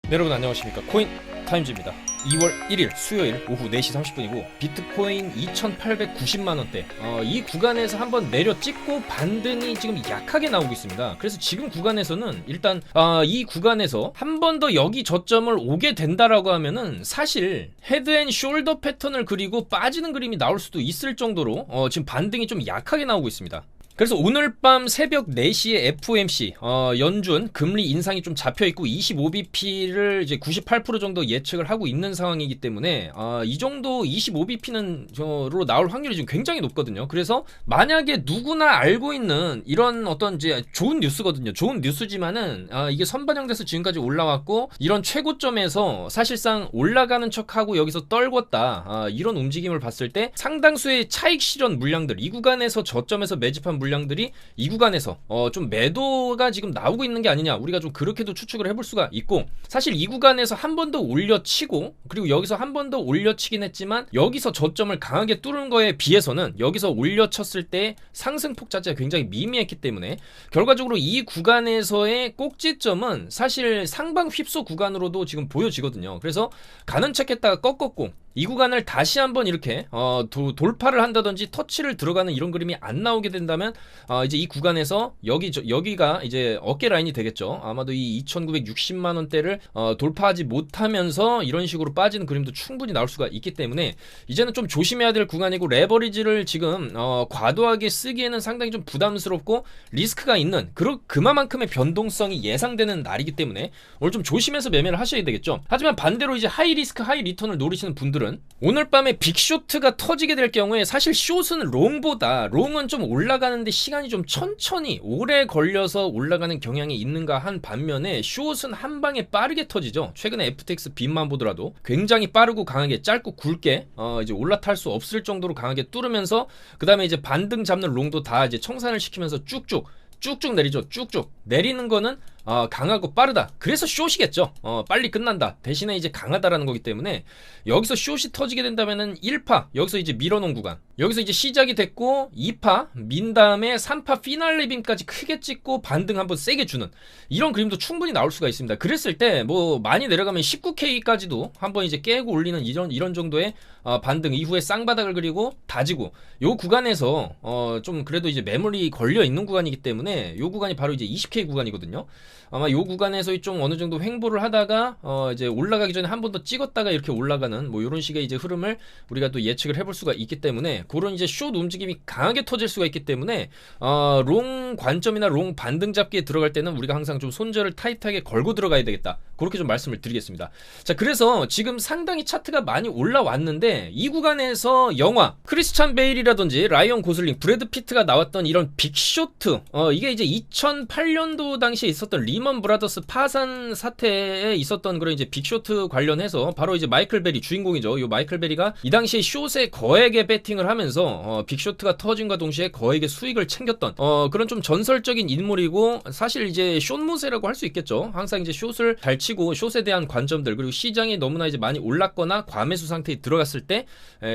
네, 여러분 안녕하십니까. 코인 타임즈입니다. 2월 1일 수요일 오후 4시 30분이고 비트코인 2890만원대 이 구간에서 한번 내려 찍고 반등이 지금 약하게 나오고 있습니다. 그래서 지금 구간에서는 일단 이 구간에서 한 번 더 여기 저점을 오게 된다라고 하면은 사실 헤드앤숄더 패턴을 그리고 빠지는 그림이 나올 수도 있을 정도로 지금 반등이 좀 약하게 나오고 있습니다. 그래서 오늘 밤 새벽 4시에 FOMC 연준 금리 인상이 좀 잡혀있고 25bp를 이제 98% 정도 예측을 하고 있는 상황이기 때문에 이 정도 25bp는 로 나올 확률이 지금 굉장히 높거든요. 그래서 만약에 누구나 알고 있는 이런 어떤 이제 좋은 뉴스거든요. 좋은 뉴스지만은 이게 선반영돼서 지금까지 올라왔고 이런 최고점에서 사실상 올라가는 척하고 여기서 떨궜다 이런 움직임을 봤을 때 상당수의 차익 실현 물량들, 이 구간에서 저점에서 매집한 물량들이 이 구간에서 좀 매도가 지금 나오고 있는 게 아니냐, 우리가 좀 그렇게도 추측을 해볼 수가 있고, 사실 이 구간에서 한 번 더 올려치고 그리고 여기서 한 번 더 올려치긴 했지만 여기서 저점을 강하게 뚫은 거에 비해서는 여기서 올려쳤을 때 상승폭 자체가 굉장히 미미했기 때문에 결과적으로 이 구간에서의 꼭지점은 사실 상방 휩소 구간으로도 지금 보여지거든요. 그래서 가는 척 했다가 꺾었고 이 구간을 다시 한번 이렇게 돌파를 한다든지 터치를 들어가는 이런 그림이 안 나오게 된다면 이제 이 구간에서 여기가 이제 어깨 라인이 되겠죠. 아마도 이 2,960만 원대를 돌파하지 못하면서 이런 식으로 빠지는 그림도 충분히 나올 수가 있기 때문에 이제는 좀 조심해야 될 구간이고, 레버리지를 지금 과도하게 쓰기에는 상당히 좀 부담스럽고 리스크가 있는 그만큼의 변동성이 예상되는 날이기 때문에 오늘 좀 조심해서 매매를 하셔야 되겠죠. 하지만 반대로 이제 하이 리스크 하이 리턴을 노리시는 분들은 오늘 밤에 빅쇼트가 터지게 될 경우에 사실 숏은 롱은 좀 올라가는데 시간이 좀 천천히 오래 걸려서 올라가는 경향이 있는가 한 반면에 숏은 한 방에 빠르게 터지죠. 최근에 FTX 빈만 보더라도 굉장히 빠르고 강하게 짧고 굵게 이제 올라탈 수 없을 정도로 강하게 뚫으면서 그 다음에 이제 반등 잡는 롱도 다 이제 청산을 시키면서 쭉쭉 내리죠. 쭉쭉 내리는 거는 강하고 빠르다. 그래서 숏이겠죠. 빨리 끝난다. 대신에 이제 강하다라는 거기 때문에 여기서 숏이 터지게 된다면은 1파 여기서 이제 밀어놓은 구간, 여기서 이제 시작이 됐고 2파 민 다음에 3파 피날레 빔까지 크게 찍고 반등 한번 세게 주는 이런 그림도 충분히 나올 수가 있습니다. 그랬을 때 뭐 많이 내려가면 19K까지도 한번 이제 깨고 올리는 이런 정도의 반등 이후에 쌍바닥을 그리고 다지고 요 구간에서 좀 그래도 이제 매물이 걸려 있는 구간이기 때문에 요 구간이 바로 이제 20K 구간이거든요. 아마 요 구간에서 좀 어느 정도 횡보를 하다가 이제 올라가기 전에 한 번 더 찍었다가 이렇게 올라가는 뭐 요런 식의 이제 흐름을 우리가 또 예측을 해볼 수가 있기 때문에 그런 이제 숏 움직임이 강하게 터질 수가 있기 때문에 롱 관점이나 롱 반등 잡기에 들어갈 때는 우리가 항상 좀 손절을 타이트하게 걸고 들어가야 되겠다, 그렇게 좀 말씀을 드리겠습니다. 자, 그래서 지금 상당히 차트가 많이 올라왔는데 이 구간에서 영화 크리스찬 베일이라든지 라이언 고슬링, 브래드 피트가 나왔던 이런 빅쇼트, 이게 이제 2008년도 당시에 있었던 리먼 브라더스 파산 사태에 있었던 그런 이제 빅쇼트 관련해서 바로 이제 마이클 베리 주인공이죠. 이 마이클 베리가 이 당시에 숏에 거액의 배팅을 하면서 빅쇼트가 터진과 동시에 거액의 수익을 챙겼던 그런 좀 전설적인 인물이고, 사실 이제 숏무새라고 할 수 있겠죠. 항상 이제 숏을 잘 치고 숏에 대한 관점들, 그리고 시장이 너무나 이제 많이 올랐거나 과매수 상태에 들어갔을 때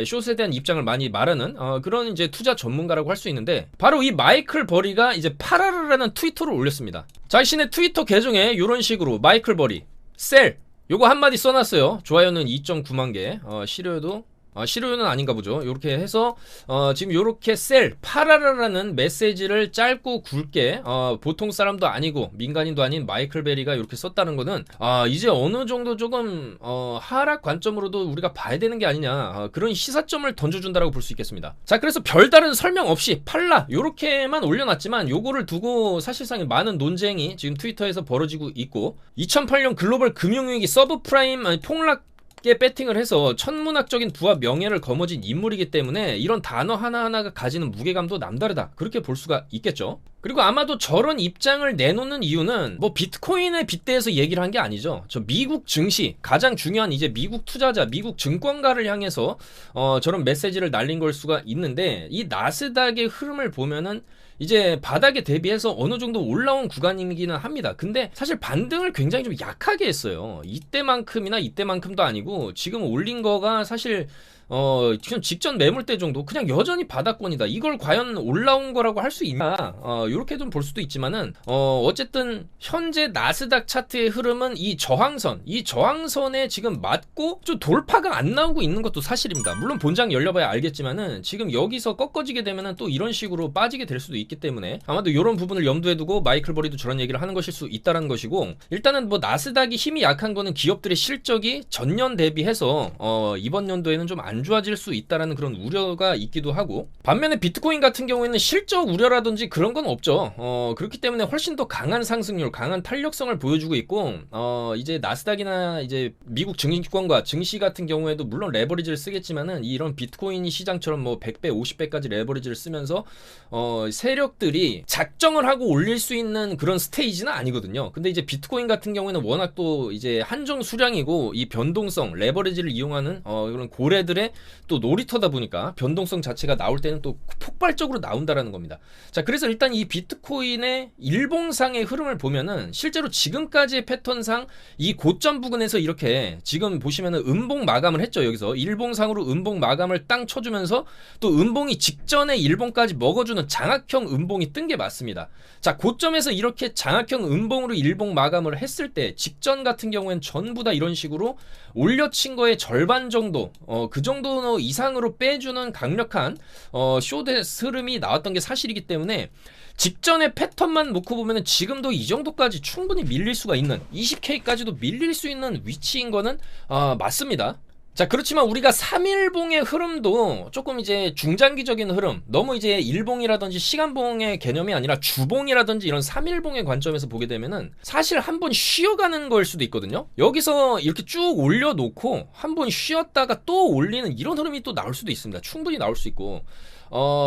숏에 대한 입장을 많이 말하는 그런 이제 투자 전문가라고 할 수 있는데, 바로 이 마이클 버리가 이제 팔아라라는 트위터를 올렸습니다. 자신의 트위터 계정에 이런 식으로 마이클 버리 셀 요거 한마디 써놨어요. 좋아요는 2.9만 개, 실효는 아닌가 보죠. 요렇게 해서 지금 요렇게 팔아라라는 메시지를 짧고 굵게 보통 사람도 아니고 민간인도 아닌 마이클 베리가 이렇게 썼다는 거는 이제 어느 정도 조금 하락 관점으로도 우리가 봐야 되는 게 아니냐, 그런 시사점을 던져준다라고 볼 수 있겠습니다. 자, 그래서 별다른 설명 없이 팔라 요렇게만 올려놨지만 요거를 두고 사실상 많은 논쟁이 지금 트위터에서 벌어지고 있고, 2008년 글로벌 금융위기 서브프라임 폭락 배팅을 해서 천문학적인 부와 명예를 거머쥔 인물이기 때문에 이런 단어 하나하나가 가지는 무게감도 남다르다, 그렇게 볼 수가 있겠죠. 그리고 아마도 저런 입장을 내놓는 이유는 뭐 비트코인에 빗대서 얘기를 한 게 아니죠. 저 미국 증시, 가장 중요한 이제 미국 투자자, 미국 증권가를 향해서 저런 메시지를 날린 걸 수가 있는데, 이 나스닥의 흐름을 보면은 이제 바닥에 대비해서 어느 정도 올라온 구간이기는 합니다. 근데 사실 반등을 굉장히 좀 약하게 했어요. 이때만큼도 아니고 지금 올린 거가 사실 지금 직전 매물대 정도 그냥 여전히 바닥권이다. 이걸 과연 올라온 거라고 할 수 있나? 이렇게 좀 볼 수도 있지만은 어쨌든 현재 나스닥 차트의 흐름은 이 저항선에 지금 맞고 좀 돌파가 안 나오고 있는 것도 사실입니다. 물론 본장 열려봐야 알겠지만은 지금 여기서 꺾어지게 되면은 또 이런 식으로 빠지게 될 수도 있기 때문에 아마도 이런 부분을 염두에 두고 마이클 버리도 저런 얘기를 하는 것일 수 있다는 것이고, 일단은 뭐 나스닥이 힘이 약한 거는 기업들의 실적이 전년 대비해서 이번 연도에는 좀 안 좋아질 수 있다라는 그런 우려가 있기도 하고, 반면에 비트코인 같은 경우에는 실적 우려라든지 그런 건 없죠. 그렇기 때문에 훨씬 더 강한 상승률, 강한 탄력성을 보여주고 있고, 이제 나스닥이나 이제 미국 증권과 증시 같은 경우에도 물론 레버리지를 쓰겠지만은 이런 비트코인 시장처럼 뭐 100배, 50배까지 레버리지를 쓰면서 세력들이 작정을 하고 올릴 수 있는 그런 스테이지는 아니거든요. 근데 이제 비트코인 같은 경우에는 워낙 또 이제 한정 수량이고 이 변동성, 레버리지를 이용하는 이런 고래들의 또 놀이터다 보니까 변동성 자체가 나올 때는 또 폭발적으로 나온다라는 겁니다. 자, 그래서 일단 이 비트코인의 일봉상의 흐름을 보면은 실제로 지금까지의 패턴상 이 고점 부근에서 이렇게 지금 보시면은 음봉 마감을 했죠. 여기서 일봉상으로 음봉 마감을 땅 쳐주면서 또 음봉이 직전에 일봉까지 먹어주는 장악형 음봉이 뜬 게 맞습니다. 자, 고점에서 이렇게 장악형 음봉으로 일봉 마감을 했을 때 직전 같은 경우엔 전부 다 이런 식으로 올려친 거의 절반 정도, 그 정도 이상으로 빼주는 강력한 숏의 흐름이 나왔던 게 사실이기 때문에 직전의 패턴만 놓고 보면은 지금도 이 정도까지 충분히 밀릴 수가 있는, 20K까지도 밀릴 수 있는 위치인 거는 맞습니다. 자, 그렇지만 우리가 3일봉의 흐름도 조금 이제 중장기적인 흐름, 너무 이제 일봉이라든지 시간봉의 개념이 아니라 주봉이라든지 이런 3일봉의 관점에서 보게 되면은 사실 한번 쉬어가는 걸 수도 있거든요. 여기서 이렇게 쭉 올려놓고 한번 쉬었다가 또 올리는 이런 흐름이 또 나올 수도 있습니다. 충분히 나올 수 있고,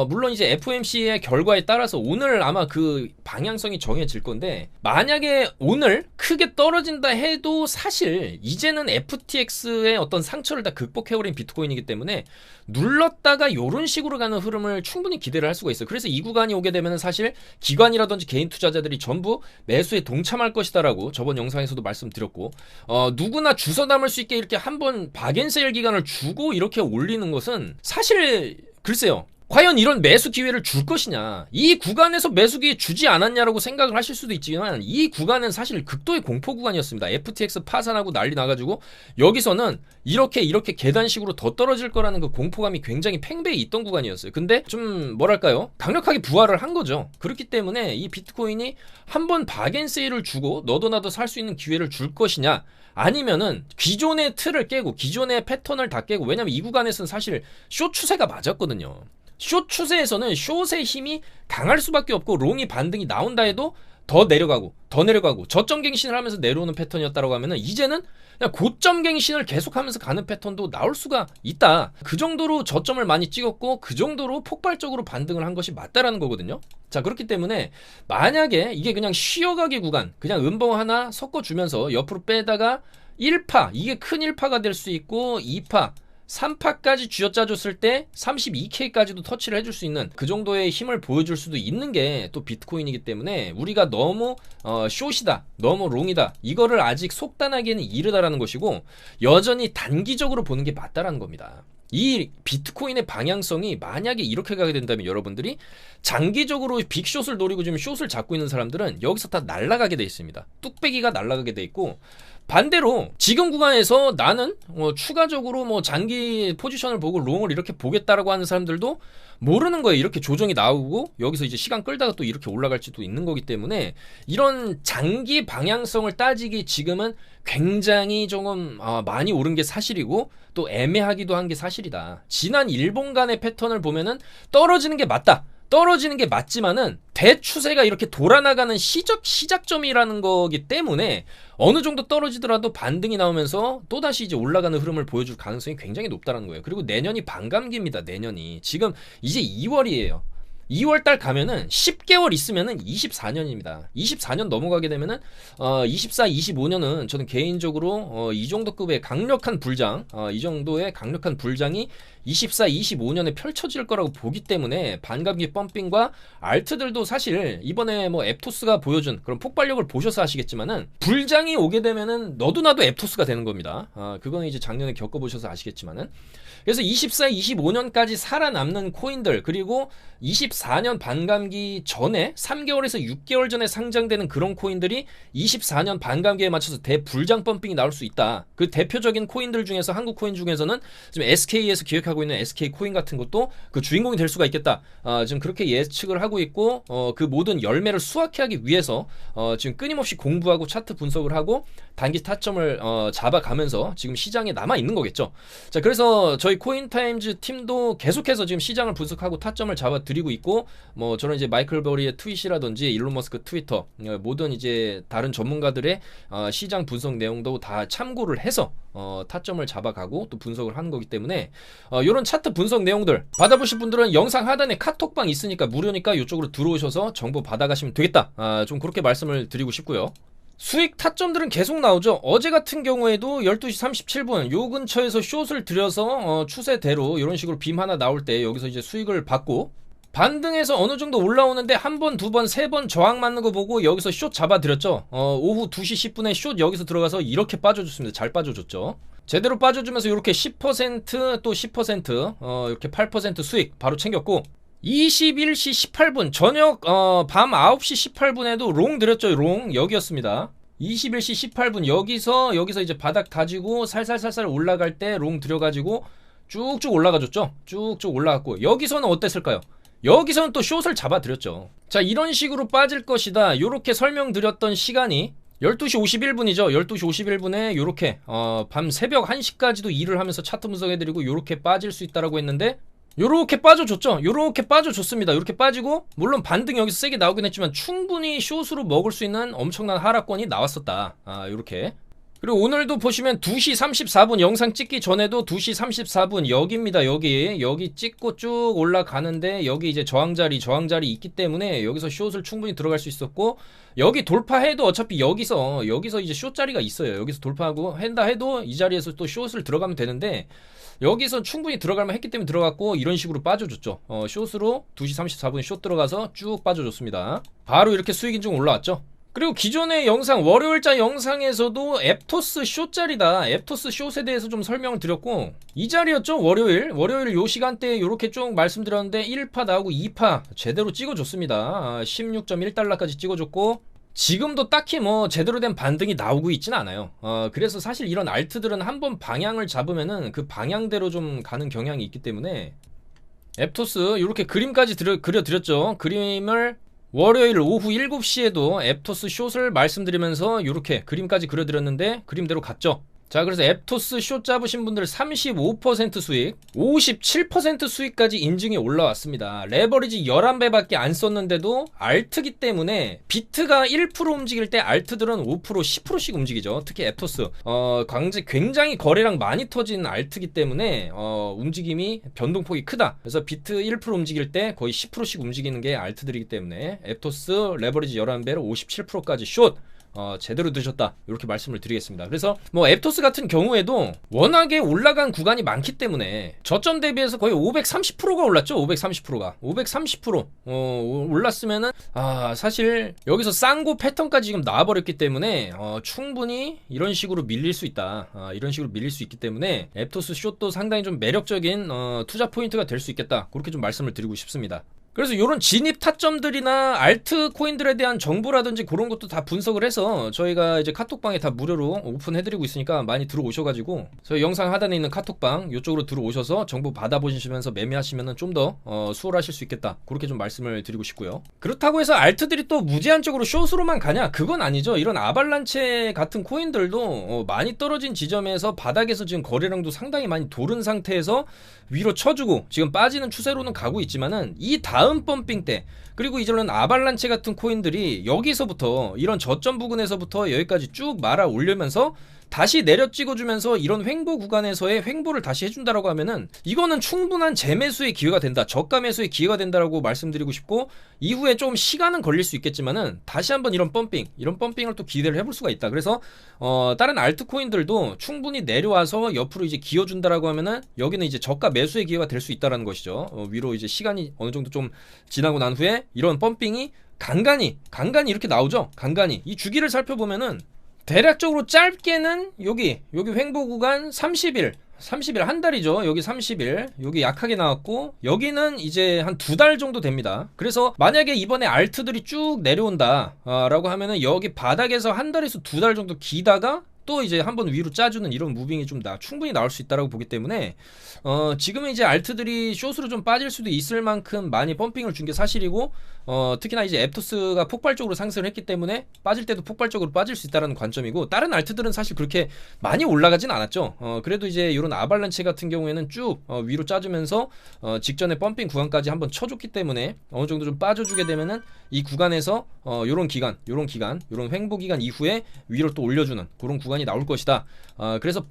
물론 이제 FOMC의 결과에 따라서 오늘 아마 그 방향성이 정해질 건데, 만약에 오늘 크게 떨어진다 해도 사실 이제는 FTX의 어떤 상처를 다 극복해버린 비트코인이기 때문에 눌렀다가 이런 식으로 가는 흐름을 충분히 기대를 할 수가 있어요. 그래서 이 구간이 오게 되면은 사실 기관이라든지 개인 투자자들이 전부 매수에 동참할 것이다라고 저번 영상에서도 말씀드렸고, 누구나 주워 담을 수 있게 이렇게 한번 박앤세일 기간을 주고 이렇게 올리는 것은 사실 글쎄요, 과연 이런 매수 기회를 줄 것이냐, 이 구간에서 매수 기회 주지 않았냐라고 생각을 하실 수도 있지만 이 구간은 사실 극도의 공포 구간이었습니다. FTX 파산하고 난리 나가지고 여기서는 이렇게 계단식으로 더 떨어질 거라는 그 공포감이 굉장히 팽배해 있던 구간이었어요. 근데 좀 뭐랄까요, 강력하게 부활을 한 거죠. 그렇기 때문에 이 비트코인이 한번 박앤세일을 주고 너도 나도 살 수 있는 기회를 줄 것이냐, 아니면은 기존의 틀을 깨고 기존의 패턴을 다 깨고, 왜냐면 이 구간에서는 사실 숏 추세가 맞았거든요. 숏 추세에서는 숏의 힘이 강할 수밖에 없고 롱이 반등이 나온다 해도 더 내려가고 저점 갱신을 하면서 내려오는 패턴이었다고 하면은 이제는 그냥 고점 갱신을 계속하면서 가는 패턴도 나올 수가 있다. 그 정도로 저점을 많이 찍었고 그 정도로 폭발적으로 반등을 한 것이 맞다라는 거거든요. 자, 그렇기 때문에 만약에 이게 그냥 쉬어가기 구간, 그냥 음봉 하나 섞어주면서 옆으로 빼다가 1파, 이게 큰 1파가 될 수 있고 2파, 3파까지 쥐어짜줬을 때 32K까지도 터치를 해줄 수 있는 그 정도의 힘을 보여줄 수도 있는 게 또 비트코인이기 때문에 우리가 너무 숏이다, 너무 롱이다, 이거를 아직 속단하기에는 이르다라는 것이고, 여전히 단기적으로 보는 게 맞다라는 겁니다. 이 비트코인의 방향성이 만약에 이렇게 가게 된다면 여러분들이 장기적으로 빅숏을 노리고 지금 숏을 잡고 있는 사람들은 여기서 다 날아가게 돼 있습니다. 뚝배기가 날아가게 돼 있고, 반대로 지금 구간에서 나는 추가적으로 뭐 장기 포지션을 보고 롱을 이렇게 보겠다라고 하는 사람들도 모르는 거예요. 이렇게 조정이 나오고 여기서 이제 시간 끌다가 또 이렇게 올라갈지도 있는 거기 때문에 이런 장기 방향성을 따지기 지금은 굉장히 조금 많이 오른 게 사실이고 또 애매하기도 한 게 사실이다. 지난 일본간의 패턴을 보면은 떨어지는 게 맞다, 떨어지는 게 맞지만은 대추세가 이렇게 돌아나가는 시작점이라는 거기 때문에 어느 정도 떨어지더라도 반등이 나오면서 또다시 이제 올라가는 흐름을 보여줄 가능성이 굉장히 높다는 거예요. 그리고 내년이 반감기입니다. 내년이 지금 이제 2월이에요. 2월달 가면은 10개월 있으면은 24년입니다. 24년 넘어가게 되면은 24, 25년은 저는 개인적으로 이 정도 급의 강력한 불장, 이 정도의 강력한 불장이 24, 25년에 펼쳐질 거라고 보기 때문에 반감기 펌핑과 알트들도 사실 이번에 뭐 앱토스가 보여준 그런 폭발력을 보셔서 아시겠지만은 불장이 오게 되면은 너도 나도 앱토스가 되는 겁니다. 그거는 이제 작년에 겪어보셔서 아시겠지만은. 그래서 24, 25년까지 살아남는 코인들, 그리고 24년 반감기 전에 3개월에서 6개월 전에 상장되는 그런 코인들이 24년 반감기에 맞춰서 대불장 펌핑이 나올 수 있다. 그 대표적인 코인들 중에서, 한국 코인 중에서는 지금 SK에서 기획하고 있는 SK 코인 같은 것도 그 주인공이 될 수가 있겠다. 지금 그렇게 예측을 하고 있고, 그 모든 열매를 수확하기 위해서 지금 끊임없이 공부하고 차트 분석을 하고 단기 타점을 잡아가면서 지금 시장에 남아 있는 거겠죠. 자, 그래서 저희 코인타임즈 팀도 계속해서 지금 시장을 분석하고 타점을 잡아드리고 있고, 뭐 저는 이제 마이클 버리의 트윗이라든지 일론 머스크 트위터, 모든 이제 다른 전문가들의 시장 분석 내용도 다 참고를 해서 타점을 잡아가고 또 분석을 하는 거기 때문에 이런 차트 분석 내용들 받아보실 분들은 영상 하단에 카톡방 있으니까 무료니까 이쪽으로 들어오셔서 정보 받아가시면 되겠다. 좀 그렇게 말씀을 드리고 싶고요. 수익 타점들은 계속 나오죠. 어제 같은 경우에도 12시 37분 요 근처에서 숏을 들여서 추세대로 이런 식으로 빔 하나 나올 때 여기서 이제 수익을 받고, 반등해서 어느 정도 올라오는데 한 번, 두 번, 세 번 저항 맞는 거 보고 여기서 숏 잡아드렸죠. 오후 2시 10분에 숏 여기서 들어가서 이렇게 빠져줬습니다. 잘 빠져줬죠. 제대로 빠져주면서 이렇게 10% 또 10% 이렇게 8% 수익 바로 챙겼고, 21시 18분 저녁 밤 9시 18분에도 롱 드렸죠. 롱 여기였습니다. 21시 18분 여기서 이제 바닥 다지고 살살살살 올라갈 때 롱 들여가지고 쭉쭉 올라가줬죠. 쭉쭉 올라갔고, 여기서는 어땠을까요? 여기서는 또 숏을 잡아드렸죠. 자, 이런 식으로 빠질 것이다 요렇게 설명드렸던 시간이 12시 51분이죠. 12시 51분에 요렇게 밤 새벽 1시까지도 일을 하면서 차트 분석해드리고 요렇게 빠질 수 있다라고 했는데 요렇게 빠져줬죠. 요렇게 빠져줬습니다. 요렇게 빠지고, 물론 반등 여기서 세게 나오긴 했지만 충분히 숏으로 먹을 수 있는 엄청난 하락권이 나왔었다. 요렇게. 그리고 오늘도 보시면 2시 34분 영상 찍기 전에도 2시 34분 여기입니다. 여기 찍고 쭉 올라가는데 여기 이제 저항자리 있기 때문에 여기서 숏을 충분히 들어갈 수 있었고, 여기 돌파해도 어차피 여기서 이제 숏 자리가 있어요. 여기서 돌파하고 한다 해도 이 자리에서 또 숏을 들어가면 되는데, 여기서 충분히 들어갈만 했기 때문에 들어갔고, 이런 식으로 빠져줬죠. 숏으로 2시 34분에 숏 들어가서 쭉 빠져줬습니다. 바로 이렇게 수익 인증 올라왔죠. 그리고 기존의 영상, 월요일자 영상에서도 앱토스 숏 자리다, 앱토스 숏에 대해서 좀 설명을 드렸고, 이 자리였죠. 월요일 요 시간대에 이렇게 쭉 말씀드렸는데 1파 나오고 2파 제대로 찍어줬습니다. 16.1달러까지 찍어줬고, 지금도 딱히 뭐 제대로 된 반등이 나오고 있진 않아요. 그래서 사실 이런 알트들은 한번 방향을 잡으면은 그 방향대로 좀 가는 경향이 있기 때문에, 앱토스 이렇게 그림까지 그려드렸죠. 그림을 월요일 오후 7시에도 앱토스 숏을 말씀드리면서 이렇게 그림까지 그려드렸는데 그림대로 갔죠. 자, 그래서 앱토스 숏 잡으신 분들 35% 수익, 57% 수익까지 인증이 올라왔습니다. 레버리지 11배밖에 안 썼는데도 알트기 때문에, 비트가 1% 움직일 때 알트들은 5%, 10%씩 움직이죠. 특히 앱토스 굉장히 거래량 많이 터진 알트기 때문에 움직임이 변동폭이 크다. 그래서 비트 1% 움직일 때 거의 10%씩 움직이는 게 알트들이기 때문에 앱토스 레버리지 11배로 57%까지 숏 제대로 드셨다 이렇게 말씀을 드리겠습니다. 그래서 뭐 앱토스 같은 경우에도 워낙에 올라간 구간이 많기 때문에 저점 대비해서 거의 530%가 올랐죠. 530% 올랐으면은 사실 여기서 쌍고 패턴까지 지금 나와버렸기 때문에 충분히 이런 식으로 밀릴 수 있다. 이런 식으로 밀릴 수 있기 때문에 앱토스 숏도 상당히 좀 매력적인 투자 포인트가 될 수 있겠다, 그렇게 좀 말씀을 드리고 싶습니다. 그래서 이런 진입 타점들이나 알트 코인들에 대한 정보라든지 그런 것도 다 분석을 해서 저희가 이제 카톡방에 다 무료로 오픈해드리고 있으니까 많이 들어오셔가지고, 저희 영상 하단에 있는 카톡방 이쪽으로 들어오셔서 정보 받아보시면서 매매하시면 좀 더 수월하실 수 있겠다, 그렇게 좀 말씀을 드리고 싶고요. 그렇다고 해서 알트들이 또 무제한적으로 숏으로만 가냐? 그건 아니죠. 이런 아발란체 같은 코인들도 많이 떨어진 지점에서 바닥에서 지금 거래량도 상당히 많이 도른 상태에서 위로 쳐주고 지금 빠지는 추세로는 가고 있지만은, 이 다음 펌핑 때, 그리고 이제는 아발란체 같은 코인들이 여기서부터 이런 저점 부근에서부터 여기까지 쭉 말아 올리면서 다시 내려 찍어주면서 이런 횡보 구간에서의 횡보를 다시 해준다라고 하면은 이거는 충분한 재매수의 기회가 된다, 저가 매수의 기회가 된다라고 말씀드리고 싶고, 이후에 좀 시간은 걸릴 수 있겠지만은 다시 한번 이런 펌핑을 또 기대를 해볼 수가 있다. 그래서 다른 알트코인들도 충분히 내려와서 옆으로 이제 기어준다라고 하면은 여기는 이제 저가 매수의 기회가 될 수 있다라는 것이죠. 위로 이제 시간이 어느 정도 좀 지나고 난 후에 이런 펌핑이 간간히 이렇게 나오죠. 간간히 이 주기를 살펴보면은 대략적으로 짧게는 여기 횡보 구간 30일 한 달이죠. 여기 30일, 여기 약하게 나왔고, 여기는 이제 한 2달 정도 됩니다. 그래서 만약에 이번에 알트들이 쭉 내려온다 라고 하면은 여기 바닥에서 한 달에서 2달 정도 기다가 또 이제 한번 위로 짜주는 이런 무빙이 좀 충분히 나올 수 있다라고 보기 때문에 지금은 이제 알트들이 숏으로 좀 빠질 수도 있을 만큼 많이 펌핑을 준 게 사실이고, 특히나 이제 앱토스가 폭발적으로 상승을 했기 때문에 빠질 때도 폭발적으로 빠질 수 있다는 관점이고, 다른 알트들은 사실 그렇게 많이 올라가진 않았죠. 그래도 이제 이런 아발란체 같은 경우에는 쭉 위로 짜주면서 직전에 펌핑 구간까지 한번 쳐줬기 때문에 어느 정도 좀 빠져주게 되면은 이 구간에서 요런 횡보 기간 이후에 위로 또 올려주는 그런 구간이 나올 것이다. 그래서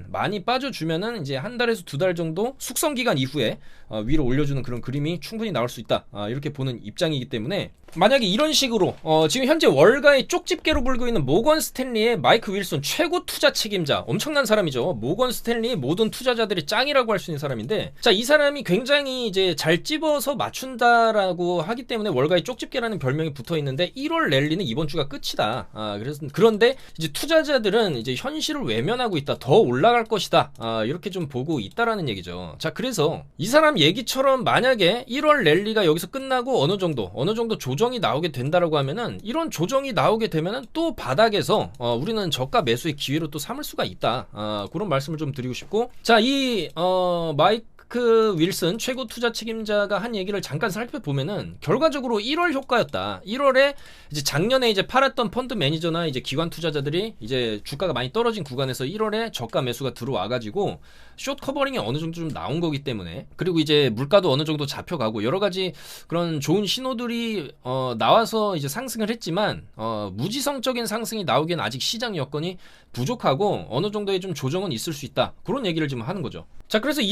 많이 빠져주면은 이제 한 달에서 2달 정도 숙성 기간 이후에 위로 올려주는 그런 그림이 충분히 나올 수 있다. 이렇게 보는 입장이기 때문에, 만약에 이런 식으로 지금 현재 월가의 쪽집게로 불고 있는 모건 스탠리의 마이크 윌슨 최고 투자 책임자, 엄청난 사람이죠. 모건 스탠리의 모든 투자자들이 짱이라고 할 수 있는 사람인데, 자, 이 사람이 굉장히 이제 잘 찝어서 맞춘다라고 하기 때문에 월가의 쪽집게라는 별명이 붙어 있는데, 1월 랠리는 이번 주가 끝이다. 그런데 이제 투자자들은 이제 현실을 외면하고 있다, 더 올라갈 것이다, 이렇게 좀 보고 있다라는 얘기죠. 자, 그래서 이 사람 얘기처럼 만약에 1월 랠리가 여기서 끝나고 어느 정도 조정이 나오게 된다라고 하면은, 이런 조정이 나오게 되면은 또 바닥에서 우리는 저가 매수의 기회로 또 삼을 수가 있다. 그런 말씀을 좀 드리고 싶고, 자, 이 마이크 윌슨 최고 투자 책임자가 한 얘기를 잠깐 살펴보면은 결과적으로 1월 효과였다. 1월에 이제 작년에 이제 팔았던 펀드 매니저나 이제 기관 투자자들이 이제 주가가 많이 떨어진 구간에서 1월에 저가 매수가 들어와가지고 숏 커버링이 어느 정도 좀 나온 거기 때문에, 그리고 이제 물가도 어느 정도 잡혀가고 여러 가지 그런 좋은 신호들이 나와서 이제 상승을 했지만, 무지성적인 상승이 나오기엔 아직 시장 여건이 부족하고 어느 정도의 좀 조정은 있을 수 있다. 그런 얘기를 지금 하는 거죠. 자, 그래서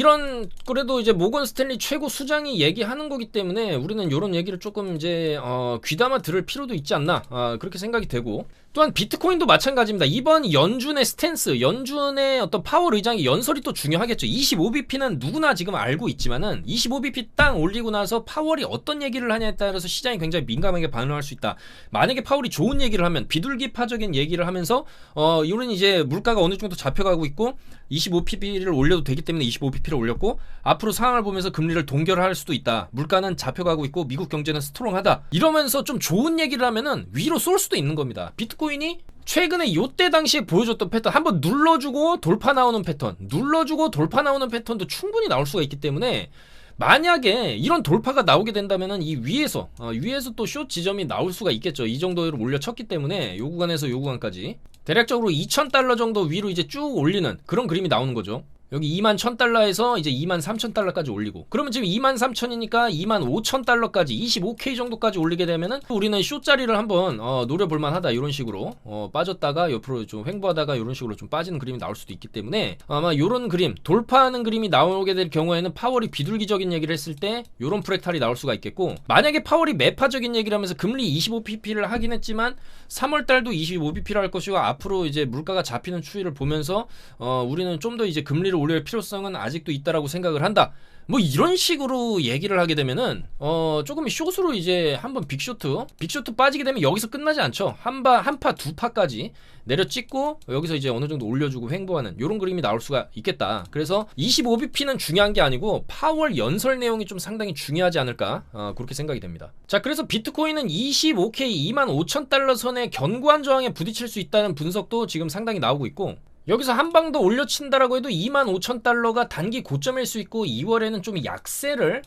그래도 이제 모건 스탠리 최고 수장이 얘기하는 거기 때문에 우리는 이런 얘기를 조금 이제 귀담아 들을 필요도 있지 않나, 그렇게 생각이 되고, 또한 비트코인도 마찬가지입니다. 이번 연준의 스탠스, 연준의 어떤 파월 의장의 연설이 또 중요하겠죠. 25bp는 누구나 지금 알고 있지만은 25bp 땅 올리고 나서 파월이 어떤 얘기를 하냐에 따라서 시장이 굉장히 민감하게 반응할 수 있다. 만약에 파월이 좋은 얘기를 하면, 비둘기파적인 얘기를 하면서 이런 이제 물가가 어느 정도 잡혀가고 있고 25pp를 올려도 되기 때문에 25pp를 올렸고, 앞으로 상황을 보면서 금리를 동결할 수도 있다. 물가는 잡혀가고 있고 미국 경제는 스트롱하다. 이러면서 좀 좋은 얘기를 하면은 위로 쏠 수도 있는 겁니다. 비트코인이 최근에 요때 당시에 보여줬던 패턴, 한번 눌러주고 돌파 나오는 패턴도 충분히 나올 수가 있기 때문에, 만약에 이런 돌파가 나오게 된다면은 이 위에서 또 숏 지점이 나올 수가 있겠죠. 이 정도로 올려쳤기 때문에 요 구간에서 요 구간까지 대략적으로 $2,000 정도 위로 이제 쭉 올리는 그런 그림이 나오는 거죠. 여기 21,000달러에서 이제 23,000달러까지 올리고, 그러면 지금 23,000이니까 25,000달러까지 25K 정도까지 올리게 되면은 우리는 숏자리를 한번 노려볼 만하다. 이런 식으로 빠졌다가 옆으로 좀 횡보하다가 이런 식으로 좀 빠지는 그림이 나올 수도 있기 때문에, 아마 이런 그림, 돌파하는 그림이 나오게 될 경우에는 파월이 비둘기적인 얘기를 했을 때 이런 프랙탈이 나올 수가 있겠고, 만약에 파월이 매파적인 얘기를 하면서 금리 25pp를 하긴 했지만 3월달도 25pp를 할 것이고, 앞으로 이제 물가가 잡히는 추이를 보면서 우리는 좀 더 이제 금리를 올릴 필요성은 아직도 있다라고 생각을 한다. 뭐 이런 식으로 얘기를 하게 되면은 조금 숏으로 이제 한번 빅쇼트 빠지게 되면 여기서 끝나지 않죠. 한파 두 파까지 내려 찍고 여기서 이제 어느 정도 올려주고 횡보하는 이런 그림이 나올 수가 있겠다. 그래서 25bp는 중요한 게 아니고 파월 연설 내용이 좀 상당히 중요하지 않을까, 그렇게 생각이 됩니다. 자, 그래서 비트코인은 25K 25,000달러 선의 견고한 저항에 부딪힐 수 있다는 분석도 지금 상당히 나오고 있고, 여기서 한 방 더 올려친다라고 해도 25,000달러가 단기 고점일 수 있고 2월에는 좀 약세를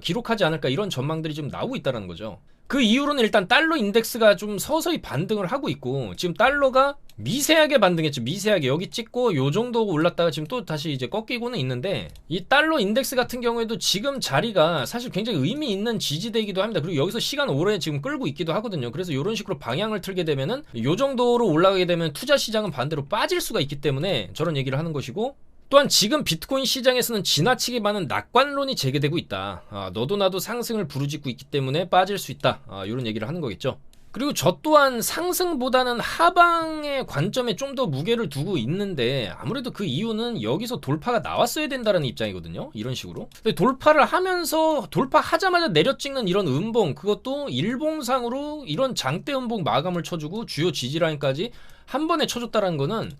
기록하지 않을까, 이런 전망들이 좀 나오고 있다는 거죠. 그 이후로는 일단 달러 인덱스가 좀 서서히 반등을 하고 있고, 지금 달러가 미세하게 반등했죠. 미세하게 여기 찍고 요 정도 올랐다가 지금 또 다시 이제 꺾이고는 있는데, 이 달러 인덱스 같은 경우에도 지금 자리가 사실 굉장히 의미 있는 지지대이기도 합니다. 그리고 여기서 시간 오래 지금 끌고 있기도 하거든요. 그래서 이런 식으로 방향을 틀게 되면은 요 정도로 올라가게 되면 투자 시장은 반대로 빠질 수가 있기 때문에 저런 얘기를 하는 것이고, 또한 지금 비트코인 시장에서는 지나치게 많은 낙관론이 제기되고 있다. 너도 나도 상승을 부르짖고 있기 때문에 빠질 수 있다. 이런 얘기를 하는 거겠죠. 그리고 저 또한 상승보다는 하방의 관점에 좀 더 무게를 두고 있는데, 아무래도 그 이유는 여기서 돌파가 나왔어야 된다는 입장이거든요. 이런 식으로. 근데 돌파를 하면서 돌파하자마자 내려찍는 이런 음봉, 그것도 일봉상으로 이런 장대 음봉 마감을 쳐주고 주요 지지라인까지 한 번에 쳐줬다는 거는,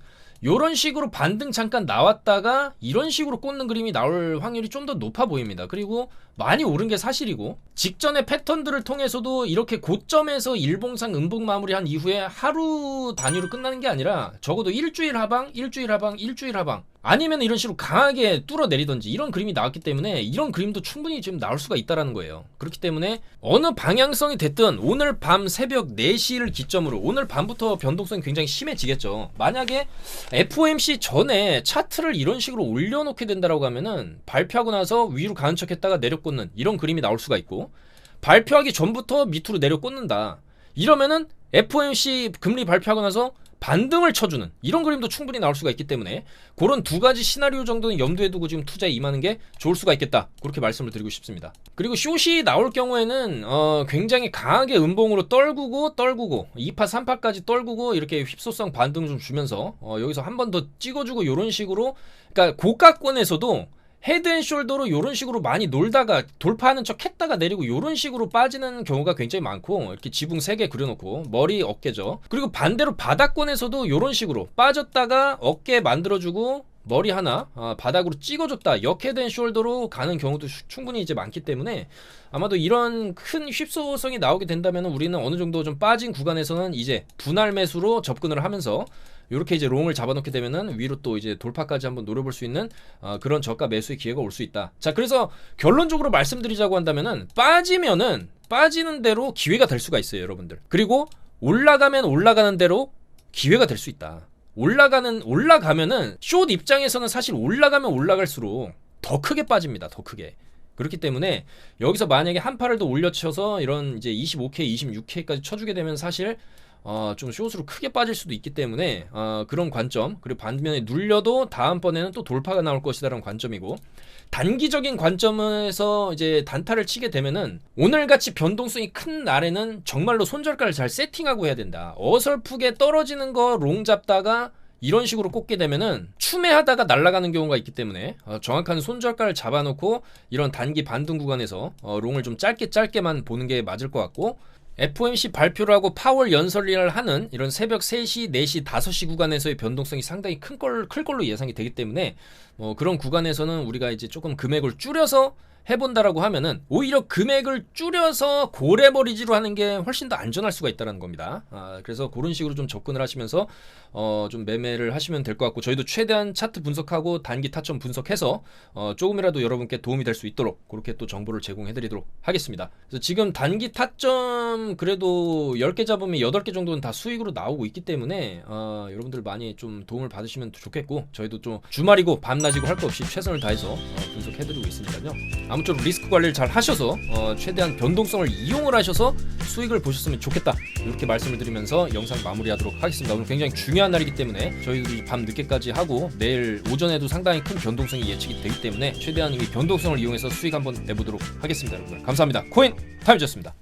요런 식으로 반등 잠깐 나왔다가 이런 식으로 꽂는 그림이 나올 확률이 좀 더 높아 보입니다. 그리고 많이 오른 게 사실이고, 직전의 패턴들을 통해서도 이렇게 고점에서 일봉상 음봉 마무리한 이후에 하루 단위로 끝나는 게 아니라 적어도 일주일 하방, 일주일 하방, 일주일 하방, 아니면 이런 식으로 강하게 뚫어내리던지 이런 그림이 나왔기 때문에 이런 그림도 충분히 지금 나올 수가 있다라는 거예요. 그렇기 때문에 어느 방향성이 됐든 오늘 밤 새벽 4시를 기점으로 오늘 밤부터 변동성이 굉장히 심해지겠죠. 만약에 FOMC 전에 차트를 이런 식으로 올려놓게 된다라고 하면은 발표하고 나서 위로 가는 척했다가 내려꽂는 이런 그림이 나올 수가 있고, 발표하기 전부터 밑으로 내려꽂는다 이러면은 FOMC 금리 발표하고 나서 반등을 쳐주는 이런 그림도 충분히 나올 수가 있기 때문에, 그런 두 가지 시나리오 정도는 염두에 두고 지금 투자에 임하는 게 좋을 수가 있겠다, 그렇게 말씀을 드리고 싶습니다. 그리고 숏이 나올 경우에는 굉장히 강하게 음봉으로 떨구고 2파 3파까지 떨구고 이렇게 휩소성 반등 좀 주면서 여기서 한 번 더 찍어주고, 이런 식으로, 그러니까 고가권에서도 헤드앤숄더로 이런 식으로 많이 놀다가 돌파하는 척 했다가 내리고 이런 식으로 빠지는 경우가 굉장히 많고, 이렇게 지붕 3개 그려놓고 머리 어깨죠. 그리고 반대로 바닥권에서도 이런 식으로 빠졌다가 어깨 만들어주고 머리 하나 바닥으로 찍어줬다, 역 헤드앤숄더로 가는 경우도 충분히 이제 많기 때문에, 아마도 이런 큰 휩소성이 나오게 된다면 우리는 어느 정도 좀 빠진 구간에서는 이제 분할 매수로 접근을 하면서 이렇게 이제 롱을 잡아놓게 되면은 위로 또 이제 돌파까지 한번 노려볼 수 있는 그런 저가 매수의 기회가 올 수 있다. 자, 그래서 결론적으로 말씀드리자고 한다면은, 빠지면은 빠지는 대로 기회가 될 수가 있어요, 여러분들. 그리고 올라가면 올라가는 대로 기회가 될 수 있다. 올라가면은 숏 입장에서는 사실 올라가면 올라갈수록 더 크게 빠집니다. 더 크게. 그렇기 때문에 여기서 만약에 한 팔을 더 올려쳐서 이런 이제 25K, 26K까지 쳐주게 되면 사실 좀 숏으로 크게 빠질 수도 있기 때문에 그런 관점, 그리고 반면에 눌려도 다음번에는 또 돌파가 나올 것이다라는 관점이고, 단기적인 관점에서 이제 단타를 치게 되면은 오늘같이 변동성이 큰 날에는 정말로 손절가를 잘 세팅하고 해야 된다. 어설프게 떨어지는 거 롱 잡다가 이런 식으로 꽂게 되면은 추매하다가 날아가는 경우가 있기 때문에 정확한 손절가를 잡아놓고 이런 단기 반등 구간에서 롱을 좀 짧게만 보는 게 맞을 것 같고, FOMC 발표를 하고 파월 연설을 하는 이런 새벽 3시, 4시, 5시 구간에서의 변동성이 상당히 클 걸로 예상이 되기 때문에 그런 구간에서는 우리가 이제 조금 금액을 줄여서 해본다라고 하면은 오히려 금액을 줄여서 고래버리지로 하는 게 훨씬 더 안전할 수가 있다는 겁니다. 그래서 그런 식으로 좀 접근을 하시면서 좀 매매를 하시면 될 것 같고, 저희도 최대한 차트 분석하고 단기 타점 분석해서 조금이라도 여러분께 도움이 될 수 있도록 그렇게 또 정보를 제공해드리도록 하겠습니다. 그래서 지금 단기 타점 그래도 10개 잡으면 8개 정도는 다 수익으로 나오고 있기 때문에 여러분들 많이 좀 도움을 받으시면 좋겠고, 저희도 좀 주말이고 밤낮이고 할 거 없이 최선을 다해서 분석해드리고 있으니까요. 아무쪼록 리스크 관리를 잘 하셔서 최대한 변동성을 이용을 하셔서 수익을 보셨으면 좋겠다, 이렇게 말씀을 드리면서 영상 마무리하도록 하겠습니다. 오늘 굉장히 중요한 날이기 때문에 저희들이 밤 늦게까지 하고 내일 오전에도 상당히 큰 변동성이 예측이 되기 때문에 최대한 이 변동성을 이용해서 수익 한번 내보도록 하겠습니다. 여러분들 감사합니다. 코인 타임즈였습니다.